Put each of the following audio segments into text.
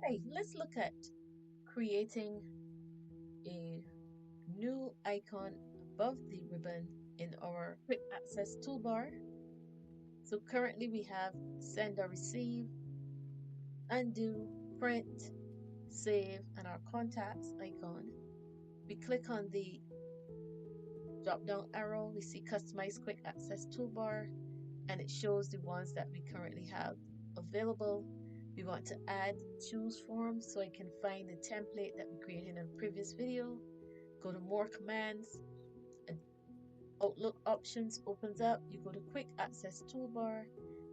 Hey, let's look at creating a new icon above the ribbon in our quick access toolbar. So currently we have send or receive, undo, print, save, and our contacts icon. We click on the drop down arrow, we see customize quick access toolbar, and it shows the ones that we currently have available. We want to add choose form so I can find the template that we created in a previous video. Go to more commands, and Outlook options opens up. You go to quick access toolbar,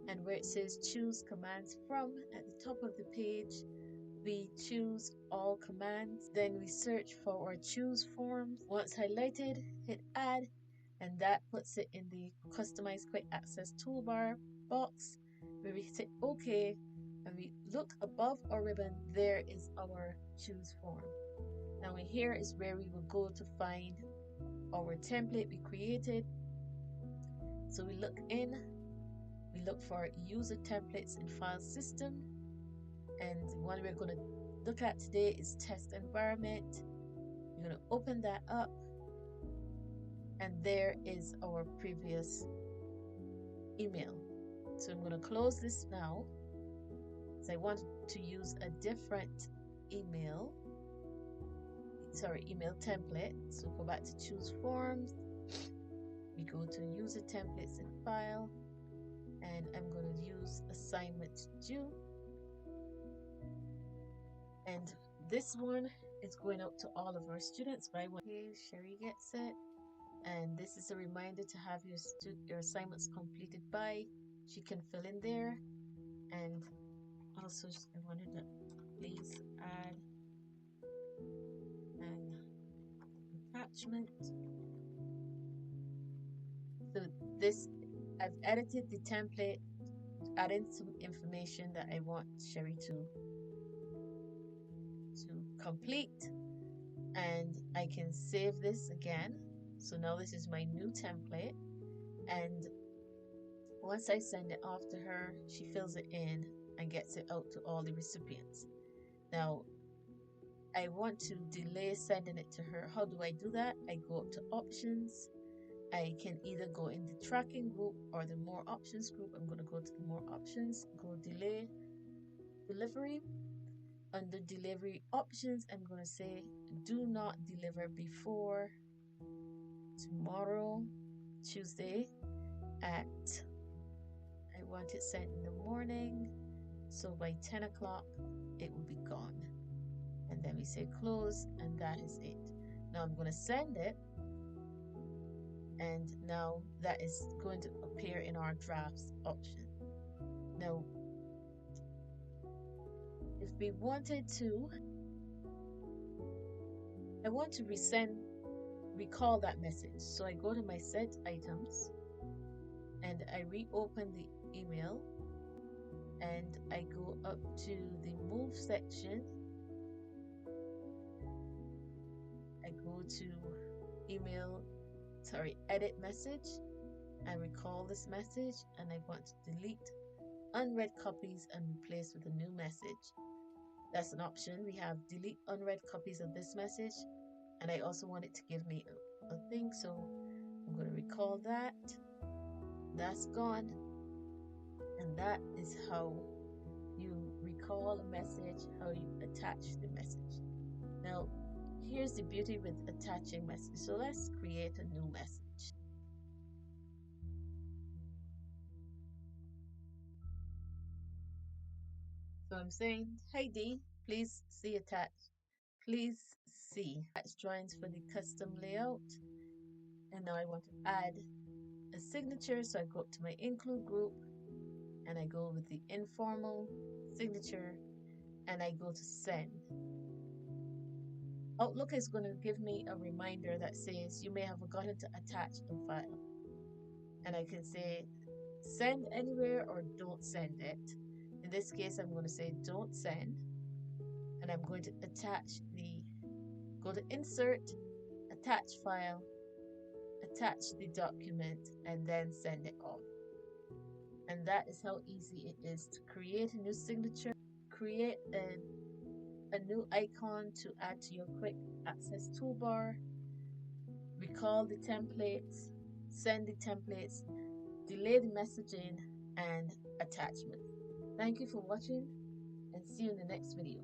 and where it says choose commands from at the top of the page, we choose all commands. Then we search for our choose forms. Once highlighted, hit add, and that puts it in the customize quick access toolbar box where we hit OK, and we look above our ribbon. There is our choose form. Now here is where we will go to find our template we created. So we look for user templates in file system, and the one we're going to look at today is test environment. You're going to open that up, and there is our previous email. So I'm going to close this now because I want to use a different email template. So go back to choose forms, we go to user templates in file, and I'm going to use assignment due, and this one is going out to all of our students by one. Okay, Sherry gets it, and this is a reminder to have your assignments completed by. She can fill in there, and also I wanted to please add an attachment. So this, I've edited the template, added some information that I want Sherry to complete, and I can save this again. So now this is my new template, and once I send it off to her, she fills it in and gets it out to all the recipients. Now I want to delay sending it to her. How do I do that? I go up to options. I can either go in the tracking group or the more options group. I'm going to go to the more options, go delay delivery. Under delivery options, I'm going to say do not deliver before tomorrow, Tuesday at, I want it sent in the morning, so by 10 o'clock it will be gone. And then we say close, and that is it. Now I'm going to send it, and now that is going to appear in our drafts option. Now if we wanted to, I want to recall that message. So I go to my sent items, and I reopen the email, and I go up to the move section. I go to edit message, and recall this message, and I want to delete unread copies and replace with a new message. That's an option. We have delete unread copies of this message, and I also want it to give me a thing, so I'm going to recall that. That's gone, and that is how you recall a message, how you attach the message. Now here's the beauty with attaching messages. So let's create a new message. So I'm saying, hey D, please see attached. Please see attached drawings for the custom layout. And now I want to add a signature, so I go up to my include group, and I go with the informal signature, and I go to send. Outlook is going to give me a reminder that says you may have forgotten to attach a file, and I can say send anywhere or don't send it. In this case, I'm going to say don't send, and I'm going to go to insert, attach file, attach the document, and then send it off. And that is how easy it is to create a new signature, create a a new icon to add to your quick access toolbar, recall the templates, send the templates, delay the messaging, and attachments. Thank you for watching and see you in the next video.